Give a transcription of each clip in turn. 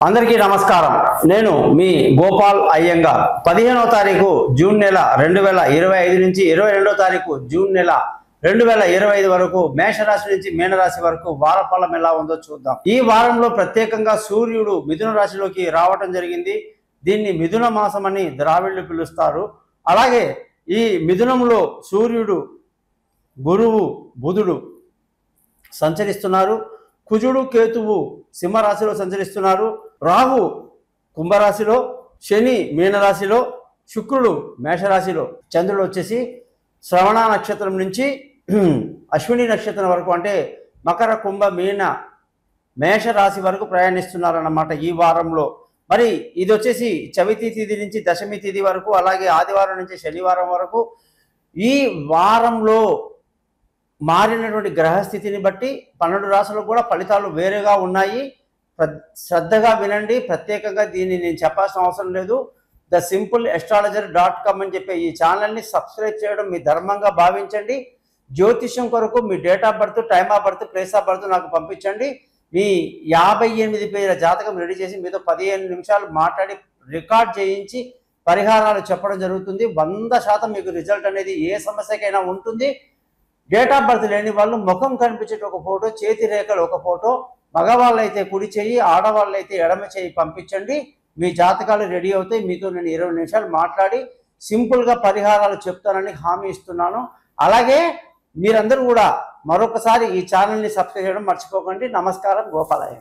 అందరికీ నమస్కారం। నేను మీ గోపాల్ అయ్యంగార్। 15వ తారీఖు జూన్ నెల 2025 నుంచి 22వ తారీఖు జూన్ నెల 2025 వరకు మేషరాశి నుంచి మీనరాశి వరకు వారఫలం ఎలా ఉందో చూద్దాం। ఈ వారంలో ప్రత్యేకంగా సూర్యుడు మిథున రాశిలోకి రావడం జరిగింది। దీన్ని మిథున మాసం అని ద్రావిడులు పిలుస్తారు। అలాగే ఈ మిథునంలో సూర్యుడు, గురువు, బుధుడు సంచరిస్తున్నారు। కుజుడు, కేతువు సింహరాశిలో సంచరిస్తున్నారు। రాహు కుంభరాశిలో, శని మీనరాశిలో, శుక్రుడు మేషరాశిలో, చంద్రుడు వచ్చేసి శ్రవణ నక్షత్రం నుంచి అశ్విని నక్షత్రం వరకు అంటే మకర, కుంభ, మీన, మేషరాశి వరకు ప్రయాణిస్తున్నారన్నమాట ఈ వారంలో। మరి ఇది వచ్చేసి చవితి తిథి నుంచి దశమి తిథి వరకు, అలాగే ఆదివారం నుంచి శనివారం వరకు ఈ వారంలో మారినటువంటి గ్రహస్థితిని బట్టి 12 రాశులకు కూడా ఫలితాలు వేరేగా ఉన్నాయి। శ్రద్ధగా వినండి। ప్రత్యేకంగా దీన్ని నేను చెప్పాల్సిన అవసరం లేదు। thesimpleastrologer.com అని చెప్పే ఈ ఛానల్ని సబ్స్క్రైబ్ చేయడం మీ ధర్మంగా భావించండి। జ్యోతిష్యం కొరకు మీ date of birth, time of birth, place of birth నాకు పంపించండి। మీ 58 పేజీల జాతకం రెడీ చేసి మీతో 15 నిమిషాలు మాట్లాడి రికార్డ్ చేయించి పరిహారాలు చెప్పడం జరుగుతుంది। 100% మీకు రిజల్ట్ అనేది ఏ సమస్యకైనా ఉంటుంది। డేట్ ఆఫ్ బర్త్ లేని వాళ్ళు ముఖం కనిపించే ఒక ఫోటో, చేతి రేఖలు ఒక ఫోటో, మగవాళ్ళు అయితే కుడి చేయి, ఆడవాళ్ళు అయితే ఎడమ చేయి పంపించండి। మీ జాతకాలు రెడీ అవుతాయి। మీతో నేను 20 నిమిషాలు మాట్లాడి సింపుల్గా పరిహారాలు చెప్తానని హామీ ఇస్తున్నాను। అలాగే మీరందరూ కూడా మరొకసారి ఈ ఛానల్ని సబ్స్క్రైబ్ చేయడం మర్చిపోకండి। నమస్కారం, గోపాలయ్య।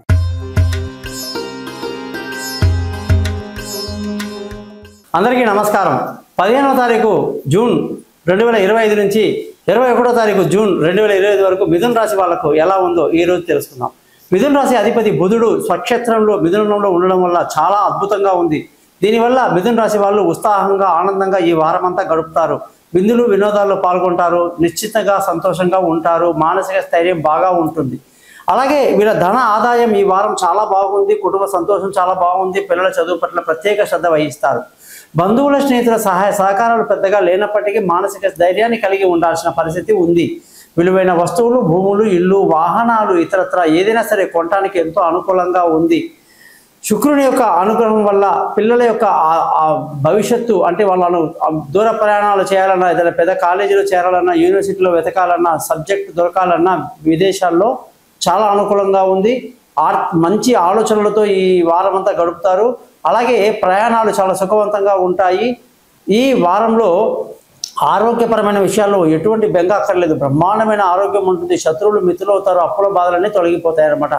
అందరికీ నమస్కారం। 15వ తారీఖు జూన్ 2025 నుంచి 21వ తారీఖు జూన్ 2025 వరకు మిథున రాశి వాళ్ళకు ఎలా ఉందో ఈరోజు తెలుసుకుందాం। మిథున రాశి అధిపతి బుధుడు స్వక్షేత్రంలో మిథునంలో ఉండడం వల్ల చాలా అద్భుతంగా ఉంది। దీనివల్ల మిథున రాశి వాళ్ళు ఉత్సాహంగా, ఆనందంగా ఈ వారం అంతా గడుపుతారు। విందులు, వినోదాల్లో పాల్గొంటారు, నిశ్చితంగా సంతోషంగా ఉంటారు, మానసిక స్థైర్యం బాగా ఉంటుంది। అలాగే వీళ్ళ ధన ఆదాయం ఈ వారం చాలా బాగుంది, కుటుంబ సంతోషం చాలా బాగుంది, పిల్లల చదువు పట్ల ప్రత్యేక శ్రద్ధ వహిస్తారు। బంధువుల, స్నేహితుల సహాయ సహకారాలు పెద్దగా లేనప్పటికీ మానసిక ధైర్యాన్ని కలిగి ఉండాల్సిన పరిస్థితి ఉంది। విలువైన వస్తువులు, భూములు, ఇల్లు, వాహనాలు, ఇతరత్ర ఏదైనా సరే కొనడానికి ఎంతో అనుకూలంగా ఉంది। శుక్రుని యొక్క అనుగ్రహం వల్ల పిల్లల యొక్క భవిష్యత్తు అంటే వాళ్ళను దూర ప్రయాణాలు చేయాలన్నా, ఏదైనా పెద్ద కాలేజీలో చేరాలన్నా, యూనివర్సిటీలో వెతకాలన్నా, సబ్జెక్ట్ దొరకాలన్నా విదేశాల్లో చాలా అనుకూలంగా ఉంది। మంచి ఆలోచనలతో ఈ వారం అంతా గడుపుతారు। అలాగే ప్రయాణాలు చాలా సుఖవంతంగా ఉంటాయి। ఈ వారంలో ఆరోగ్యపరమైన విషయాల్లో ఎటువంటి బెంగ అక్కర్లేదు, బ్రహ్మాండమైన ఆరోగ్యం ఉంటుంది। శత్రువులు మిత్రులవుతారు, అప్పుల బాధలన్నీ తొలగిపోతాయి అన్నమాట।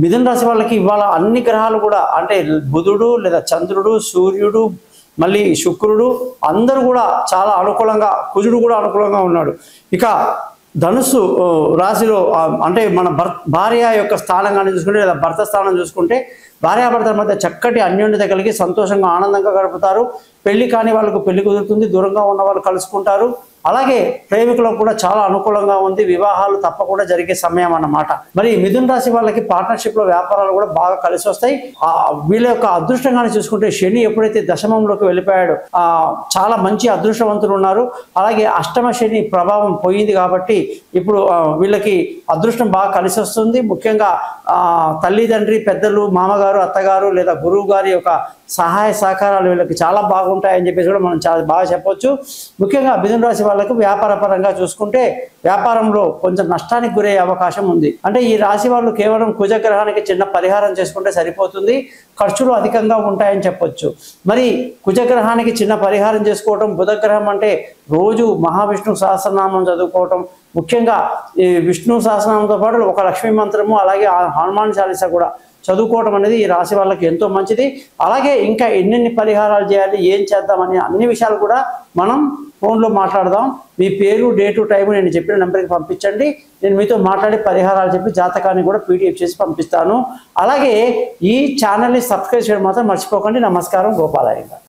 మిథున రాశి వాళ్ళకి ఇవాళ అన్ని గ్రహాలు కూడా అంటే బుధుడు లేదా చంద్రుడు, సూర్యుడు, మళ్ళీ శుక్రుడు అందరూ కూడా చాలా అనుకూలంగా, కుజుడు కూడా అనుకూలంగా ఉన్నాడు। ఇక ధనుస్సు రాశిలో అంటే మన భార్య యొక్క స్థానం కానీ చూసుకుంటే లేదా భర్త స్థానం చూసుకుంటే భార్యాభర్తల మధ్య చక్కటి అన్యోన్యత కలిగి సంతోషంగా, ఆనందంగా గడుపుతారు। పెళ్లి కాని వాళ్ళకు పెళ్లి కుదురుతుంది, దూరంగా ఉన్న వాళ్ళు కలుసుకుంటారు। అలాగే ప్రేమికులకు కూడా చాలా అనుకూలంగా ఉంది, వివాహాలు తప్పకుండా జరిగే సమయం అన్నమాట। మరి మిథున రాశి వాళ్ళకి పార్ట్నర్షిప్లో వ్యాపారాలు కూడా బాగా కలిసి వస్తాయి। వీళ్ళ యొక్క అదృష్టంగానే చూసుకుంటే శని ఎప్పుడైతే దశమంలోకి వెళ్ళిపోయాడో చాలా మంచి అదృష్టవంతులు ఉన్నారు। అలాగే అష్టమ శని ప్రభావం పోయింది కాబట్టి ఇప్పుడు వీళ్ళకి అదృష్టం బాగా కలిసి వస్తుంది। ముఖ్యంగా తల్లిదండ్రి, పెద్దలు, మామగారు, అత్తగారు లేదా గురువు గారి యొక్క సహాయ సహకారాలు వీళ్ళకి చాలా బాగుంటాయని చెప్పేసి కూడా మనం చాలా బాగా చెప్పొచ్చు। ముఖ్యంగా మిథున రాశి వాళ్ళకు వ్యాపార పరంగా చూసుకుంటే వ్యాపారంలో కొంచెం నష్టానికి గురయ్యే అవకాశం ఉంది। అంటే ఈ రాశి వాళ్ళు కేవలం కుజగ్రహానికి చిన్న పరిహారం చేసుకుంటే సరిపోతుంది, ఖర్చులు అధికంగా ఉంటాయని చెప్పొచ్చు। మరి కుజగ్రహానికి చిన్న పరిహారం చేసుకోవటం, బుధగ్రహం అంటే రోజు మహావిష్ణు సహస్రనామం చదువుకోవటం, ముఖ్యంగా ఈ విష్ణు సహస్రనామంతో పాటు ఒక లక్ష్మీ మంత్రము, అలాగే హనుమాన్ చాలీసా కూడా చదువుకోవడం అనేది ఈ రాశి వాళ్ళకి ఎంతో మంచిది। అలాగే ఇంకా ఎన్నెన్ని పరిహారాలు చేయాలి, ఏం చేద్దామని అన్ని విషయాలు కూడా మనం ఫోన్లో మాట్లాడదాం। మీ పేరు, డేటు, టైము నేను చెప్పిన నెంబర్కి పంపించండి। నేను మీతో మాట్లాడి పరిహారాలు చెప్పి జాతకాన్ని కూడా PDF చేసి పంపిస్తాను। అలాగే ఈ ఛానల్ని సబ్స్క్రైబ్ చేయడం మాత్రం మర్చిపోకండి। నమస్కారం, గోపాలయ్య।